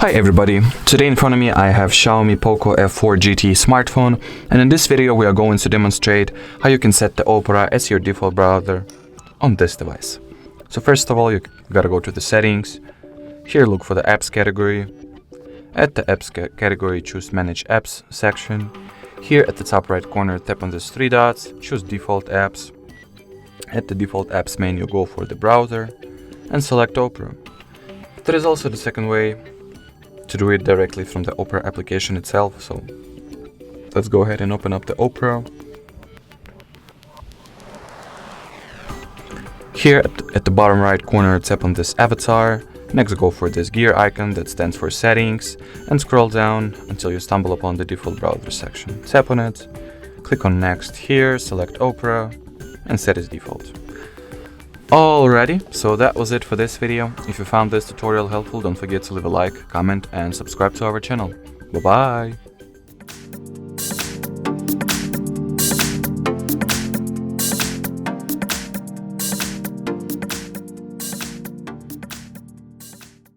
Hi everybody, today in front of me I have XIAOMI Poco F4 GT smartphone, and in this video we are going to demonstrate how you can set the Opera as your default browser on this device. So first of all, you gotta go to the settings. Here look for the apps category. At the apps category, choose manage apps section. Here at the top right corner, tap on these three dots, choose default apps. At the default apps menu, go for the browser and select Opera. There is also the second way to do it directly from the Opera application itself, so let's go ahead and open up the Opera. Here at the bottom right corner, tap on this avatar. Next, go for this gear icon that stands for settings and scroll down until you stumble upon the default browser section. Tap on it, click on next here, select Opera and set as default. Alrighty, so that was it for this video. If you found this tutorial helpful, don't forget to leave a like, comment and subscribe to our channel. Bye bye!